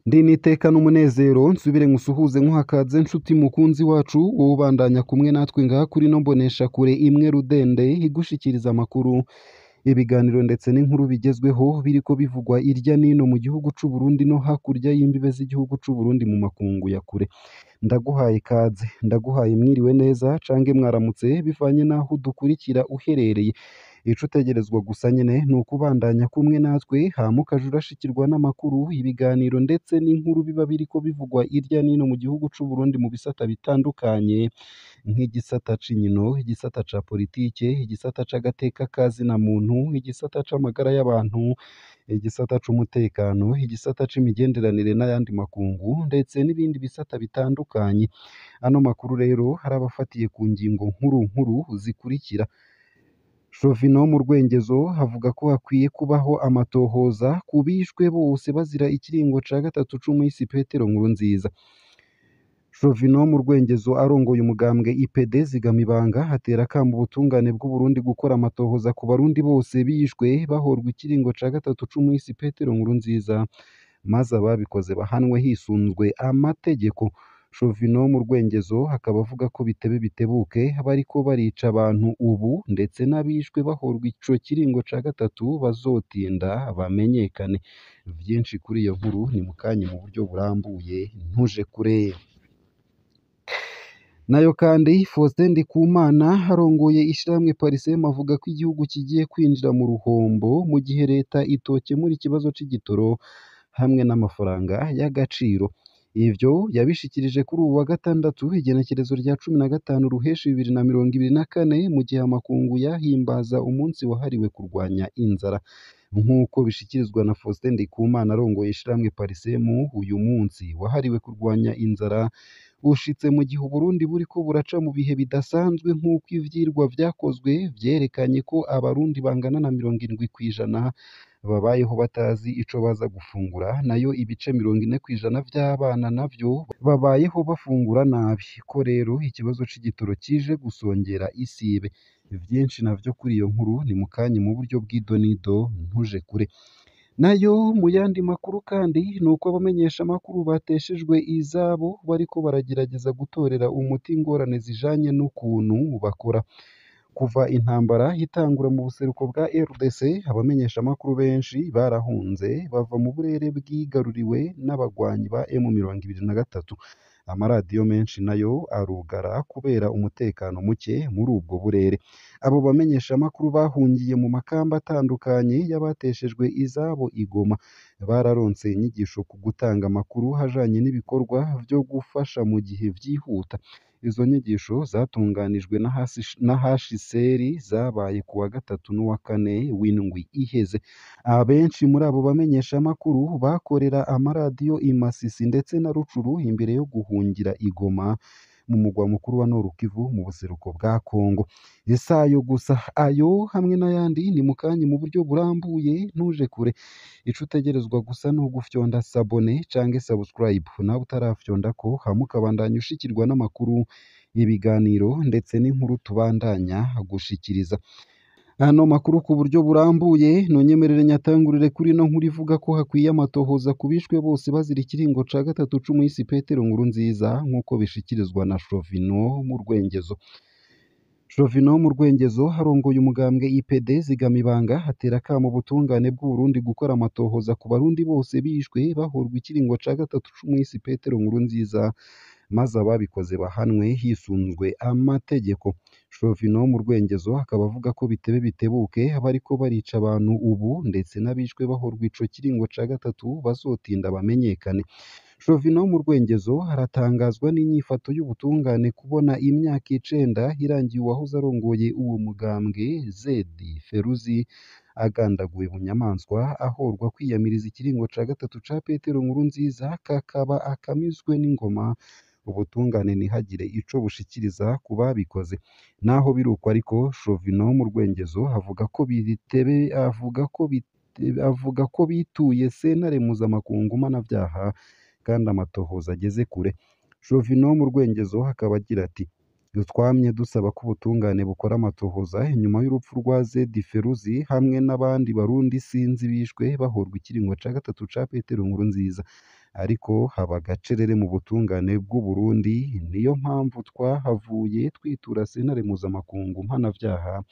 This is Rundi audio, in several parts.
Ndi niteka n'umunezero nsubire nkusuhuze nkuhakaze nshuti mukunzi wacu wowe ubandanya kumwe natwe ngaha kuri no mbonesha kure imwe rudende igushikiriza amakuru ibiganiro ndetse n'inkuru bigezweho biriko bivugwa irya nino mu gihugu c'u Burundi no hakurya y'imbibe z'igihugu c'u Burundi mu makungu ya kure ndaguhaye ikaze ndaguhaye mwiriwe neza cange mwaramutse bivanye naho udukurikira uherereye ico utegerezwa gusa nyene ni ukubandanya kumwe natwe hama ukaja urashikirwa n'amakuru ibiganiro ndetse n'inkuru biba biriko bivugwa irya nino mu gihugu c'u Burundi mu bisata bitandukanye nk'igisata c'inkino igisata ca politike igisata c'agateka kazina muntu igisata c'amagara y'abantu igisata c'umutekano igisata c'imigenderanire n'ayandi makungu ndetse n'ibindi bisata bitandukanye ano makuru rero harabafatiye ku ngingo nkuru zikurikira Shovino mu Rwengezo havuga ko hakwiye kubaho amatohoza ku bishwe bose bazira ikiringo ca gatatu c'umuhisi Petero Nkurunziza. Shovino mu Rwengezo arongoye umugambwe IPD Zigamibanga hatera akamo ubutungane bw'u Burundi gukora amatohoza ku barundi bose bishwe bahorwa ikiringo ca gatatu c'umuhisi Petero Nkurunziza maze ababikoze bahanwe hisunzwe amategeko. Shovino mu Rwengezo hakaba avuga ko bitebe bitebuke bariko barica abantu ubu ndetse n'abishwe bahorwa ico kiringo ca gatatu bazotinda bamenyekane. Vyinshi kuri iyo nkuru ni mukanye mu buryo burambuye ntuje kure. Nayo kandi Faustin Ndikumana arongoye ishirahamwe Parisem avuga ko igihugu kigiye kwinjira mu ruhombo mu gihe leta itokemura ikibazo c'igitoro hamwe n'amafaranga y'agaciro. Ivyo yabishikirije kuri ubu wa gatandatu igenekerezo rya 15 ruheshi 2024 mu gihe amakungu yahimbaza umunsi wahariwe kurwanya inzara nk'uko bishikirizwa na Faustin Ndikumana arongoye ishirahamwe Parisem uyu munsi wahariwe kurwanya inzara ushitse mu gihe Burundi buriko buraca mu bihe bidasanzwe nk'uko ivyirwa vyakozwe vyerekanye ko abarundi bangana na 70% babayeho batazi ico baza gufungura nayo ibice 40% vy'abana navyo babayeho bafungura nabi ko rero ikibazo c'igitoro kije gusongera isibe vyinshi navyo kuri iyo nkuru ni mukanye mu buryo bw'idonido ntuje kure. Nayo mu yandi makuru kandi nuko abamenyesha makuru bateshejwe izabo bariko baragerageza gutorera umuti ingorane zijanye n'ukuntu bakora kuva intambara itangura mu buseruko bwa RDC abamenyesha makuru benshi barahunze bava mu burere bwigaruriwe n'abagwanyi ba M23 amaradiyo menshi nayo arugara kubera umutekano muke muri ubwo burere abo bamenyesha makuru bahungiye mu makamba atandukanye y'abateshejwe izabo igoma bararonse inyigisho ku gutanga amakuru hajanye n'ibikorwa vyo gufasha mu gihe vyihuta izo nyigisho zatunganijwe na HCR zabaye ku wa gatatu n'uwa kane w'indwi iheze abenshi muri abo bamenyesha makuru bakorera amaradiyo imasisi ndetse na Rucuru imbere yo guhungira igoma mu mugwa mukuru wa Nord Kivu mu buseruko bwa Kongo isayo gusa ayo hamwe n'ayandi ni mukanye mu buryo burambuye ntuje kure ico utegerezwa gusa no gufyonda sabone canke subscribe nawe utarafyonda ko hamukabandanya ushikirwa n'amakuru ibiganiro ndetse n'inkuru tubandanya gushikiriza ano makuru ku buryo burambuye nonyemerere nyatangurire kuri no nkuru ivuga ko hakwiye amatohoza kubishwe bose bazira ikiringo ca gatatu c'umuhisi Petero Nkurunziza nk'uko bishikirizwa na Shovino mu Rwengezo. Shovino mu Rwengezo harongoye umugambwe IPD Zigamibanga hatera akamo ubutungane bw'u Burundi gukora amatohoza ku barundi bose bishwe bahorwa ikiringo ca gatatu c'umuhisi Petero Nkurunziza maze ababikoze bahanwe hisunzwe amategeko. Shovino mu Rwengezo akaba avuga ko bitebe bitebuke bariko barica abantu ubu ndetse n'abishwe bahorwa ico kiringo ca gatatu bazotinda bamenyekane. Shovino mu Rwengezo haratangazwa n'inyifato y'ubutungane kubona imyaka 9 irangiye uwahoze arongoye uwo mugambwe Zedi Feruzi agandaguwe bunyamaswa ahorwa kwiyamiriza ikiringo ca gatatu ca Petero Nkurunziza kakaba akamizwe n'ingoma ubutungane ntihagire ico bushikiriza ku babikoze naho biruko ariko Shovino mu Rwengezo avuga ko bituye sentare mpuzamakungu mpanavyaha kandi amatohoza ageze kure. Shovino mu Rwengezo hakaba agira ati twamye dusaba ko ubutungane bukora amatohoza inyuma y'urupfu rwa Zedi Feruzi hamwe n'abandi barundi sinzi bishwe bahorwa ikiringo ca gatatu ca Petero Nkurunziza ariko haba agacerere mu butungane bw'u Burundi niyo mpamvu twahavuye twitura sentare mpuzamakungu mpanavyaha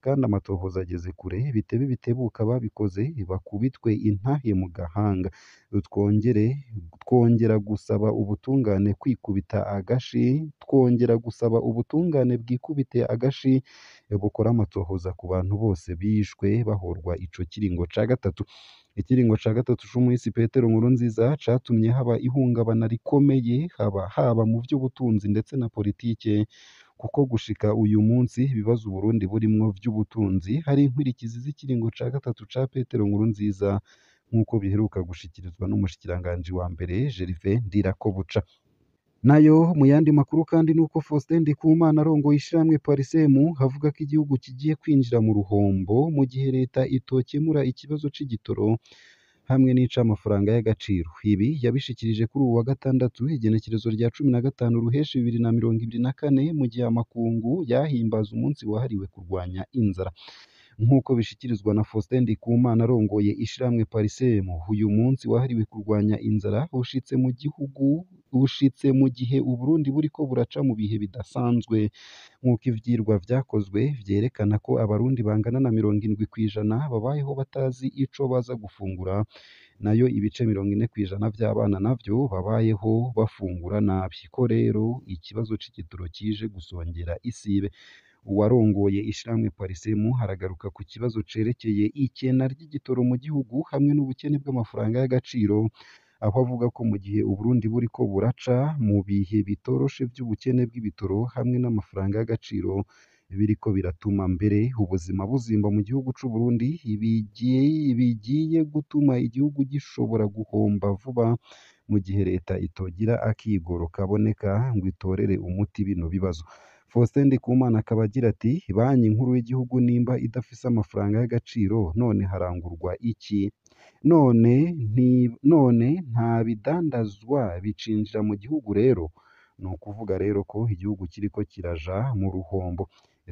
kandi amatohoza ageze kure bitebe bitebuka babikoze bakubitwe intahe mu gahanga twongera gusaba ubutungane kwikubita agashi twongera gusaba ubutungane bwikubite agashi bukora amatohoza ku bantu bose bishwe bahorwa ico kiringo ca gatatu ikiringo ca gatatu c'umuhisi Petero Nkurunziza catumye haba ihungabana rikomeye haba mu vy'ubutunzi ndetse na politike kuko gushika uyu munsi ibibazo Uburundi burimwo vy'ubutunzi hari inkwirikizi z'ikiringo ca gatatu ca Petero Nkurunziza nk'uko biheruka gushikirizwa n'umushikiranganji wa mbere Gervais Ndirakobuca nayo mu yandi makuru kandi nuko Faustin Ndikumana arongoye ishirahamwe Parisemu havuga ko igihugu kigiye kwinjira mu ruhombo mu gihe leta itokemura ikibazo c'igitoro hamwe n'ic'amafaranga y'agaciro ibi yabishikirije kuri ubu wa gatandatu igenekerezo rya 15 ruheshi 2024 mu gihe amakungu yahimbaza umunsi wahariwe kurwanya inzara nk'uko bishikirizwa na Faustin Ndikumana arongoye ishirahamwe Parisemu uyu munsi wahariwe kurwanya inzara ushitse mu gihe Uburundi buriko buraca mu bihe bidasanzwe nk'uko ivyirwa vyakozwe vyerekana ko abarundi bangana na 70% babayeho batazi ico baza gufungura nayo ibice 40% vy'abana navyo babayeho bafungura nabi ko rero ikibazo c'igitoro kije gusongera isibe uwarongoye ishirahamwe Parisemu haragaruka ku kibazo cerekeye ikena ry'igitoro mu gihugu hamwe n'ubukene bw'amafaranga y'agaciro aho avuga ko mu gihe Uburundi buriko buraca mu bihe bitoroshe vy'ubukene bw'ibitoro hamwe n'amafaranga y'agaciro biriko biratuma mbere ubuzima buzimba mu gihugu c'u Burundi bigiye gutuma igihugu gishobora guhomba vuba mu gihe leta itogira akigoro kaboneka ngo itorere umuti bino bibazo Faustin Ndikumana akaba agira ati banki nkuru y'igihugu nimba idafise amafaranga y'agaciro none harangurwa iki none nta bidandazwa bicinjira mu gihugu rero ni ukuvuga rero ko igihugu kiriko kiraja mu ruhombo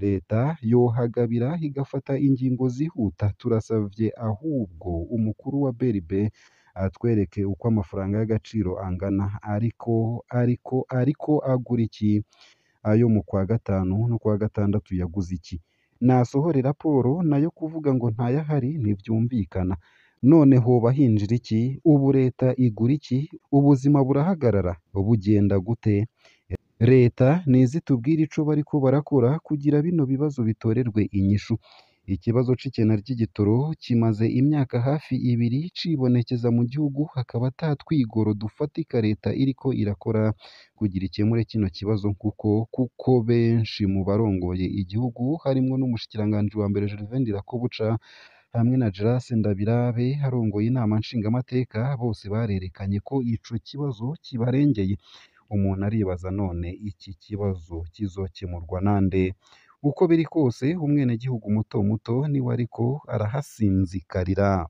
leta yohagabira igafata ingingo zihuta turasavye ahubwo umukuru wa BRB atwereke uko amafaranga y'agaciro angana ariko agura iki ayo mu kwa gatanu no kwa gatandatu yaguze iki nasohore raporo nayo kuvuga ngo ntayahari ntivyumvikana none hoba hinjira iki ubu leta igura iki ubuzima burahagarara bugenda gute leta nizitubwira ico bariko barakora kugira bino bibazo bitorerwe inyishu ikibazo c'ikena ry'igitoro kimaze imyaka hafi 2 cibonekeza mu gihugu hakaba atatwigoro dufatika leta iriko irakora kugira ikemure kino kibazo kuko benshi mu barongoye igihugu harimwo n'umushikiranganji wa mbere Gervais Ndirakobuca hamwe na Grace Ndabirabe harongoye inama nshingamateka bose barerekanye ko ico kibazo kibarengeye umuntu aribaza none iki kibazo kizokemurwa nande uko biri kose umwenegihugu muto muto niwe ariko arahasinzikarira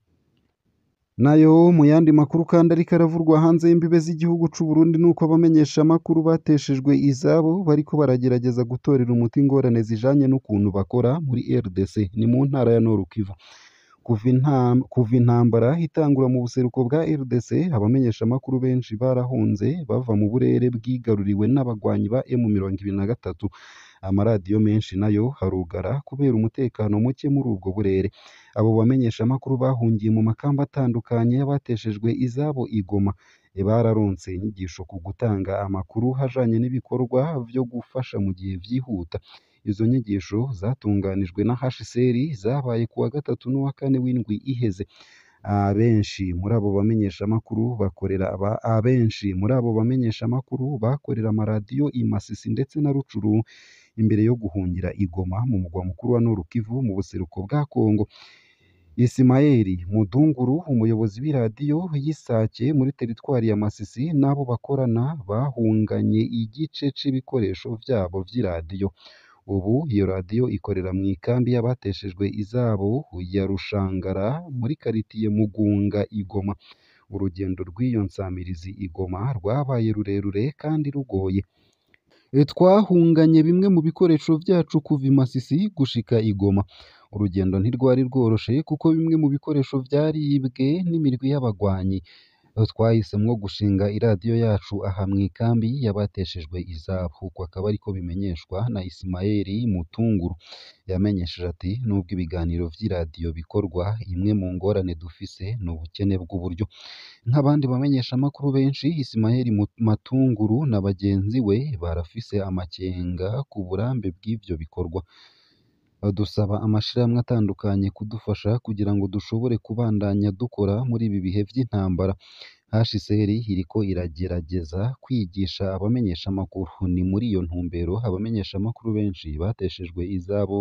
nayo mu yandi makuru kandi ariko aravurwa hanze y'imbibe z'igihugu c'u Burundi nuko abamenyesha makuru bateshejwe izabo bariko baragerageza gutorera umuti ingorane zijanye n'ukuntu bakora muri RDC ni mu ntara ya Nord Kivu kuva intambara itangura mu buseruko bwa RDC abamenyesha makuru benshi barahunze bava mu burere bwigaruriwe n'abagwanyi ba M23 amaradiyo menshi nayo harugara kubera umutekano muke muri ubwo burere abo bamenyesha makuru bahungiye mu makamba atandukanye y'abateshejwe izabo igoma bararonse inyigisho ku gutanga amakuru hajanye n'ibikorwa vyo gufasha mu gihe vyihuta izo nyigisho zatunganijwe na HCR zabaye kuwa gatatu n'uwa kane w'indwi iheze abenshi muri abo bamenyesha makuru bakorera amaradiyo imasisi ndetse na Rucuru imbere yo guhungira igoma mu mugwa mukuru wa Nord Kivu mu buseruko bwa Kongo Ismael Mudunguru umuyobozi w'iradiyo y'Isake muri teritwari ya Masisi nabo bakorana bahunganye igice c'ibikoresho vyabo vy'iradiyo ubu iyo radiyo ikorera mu ikambi y'abateshejwe izabo ya Rushangara muri karitiye Mugunga Igoma urugendo rw'iyo nsamirizi Igoma rwabaye rurerure kandi rugoye Twahunganye bimwe mu bikoresho vyacu kuva i Masisi gushika i Goma. Urugendo ntirwari rworoshe kuko bimwe mu bikoresho vyaribwe n'imirwi y'abagwanyi. Twahisemwo gushinga iradiyo yacu aha mw'ikambi y'abateshejwe izabo. Uko akaba ariko bimenyeshwa na Ismael Mutunguru. Yamenyesheje ati nubwo ibiganiro vy'iradiyo bikorwa, imwe mu ngorane dufise ni ubukene bw'uburyo. Nk'abandi bamenyeshamakuru benshi, Ismael Matunguru na bagenzi we barafise amakenga ku burambe bw'ivyo bikorwa. Dusaba amashirahamwe atandukanye kudufasha kugira ngo dushobore kubandanya dukora muri ibi bihe vy'intambara. HCR iriko iragerageza kwigisha abamenyeshamakuru. Ni muri iyo ntumbero abamenyeshamakuru benshi bateshejwe izabo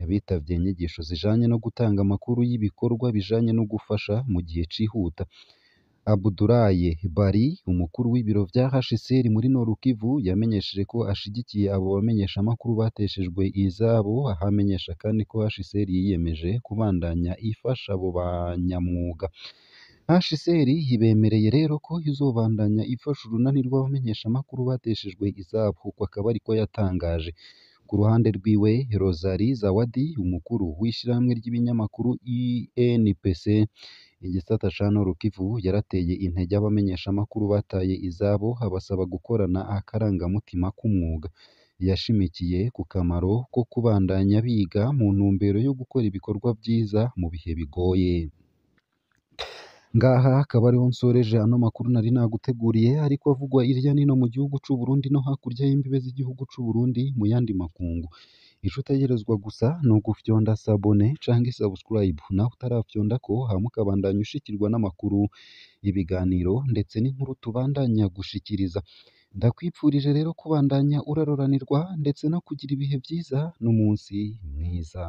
bitavye inyigisho zijanye no gutanga amakuru y'ibikorwa bijanye no gufasha mu gihe cihuta. Abdoulaye Bari, umukuru w'ibiro vya HCR muri Nord Kivu, yamenyesheje ko ashigikiye abo bamenyeshamakuru bateshejwe izabo, aho amenyesha kandi ko HCR yiyemeje kubandanya ifasha abo banyamwuga. HCR yibemereye rero ko izobandanya ifasha urunani rw'abamenyeshamakuru bateshejwe izabo. Uko akaba ariko yatangaje. Ku ruhande rwiwe, Rosalie Zawadi, umukuru w'ishirahamwe ry'ibinyamakuru INPC igisata ca Nord Kivu, yarateye intege abamenyeshamakuru bataye izabo, abasaba gukorana akarangamutima k'umwuga. Yashimikiye ku kamaro ko kubandanya biga mu ntumbero yo gukora ibikorwa vyiza mu bihe bigoye. Ngaha akaba ariho nsoreje ano makuru nari naguteguriye, ariko avugwa irya nino mu gihugu c'u Burundi no hakurya y'imbibe z'igihugu c'u Burundi mu yandi makungu. Ico utegerezwa gusa ni ugufyonda sabone canke subscribe, naho utarafyondako hama ukabandanya ushikirwa n'amakuru, ibiganiro ndetse n'inkuru tubandanya gushikiriza. Ndakwipfurije rero kubandanya uraroranirwa ndetse no kugira ibihe vyiza n'umunsi mwiza.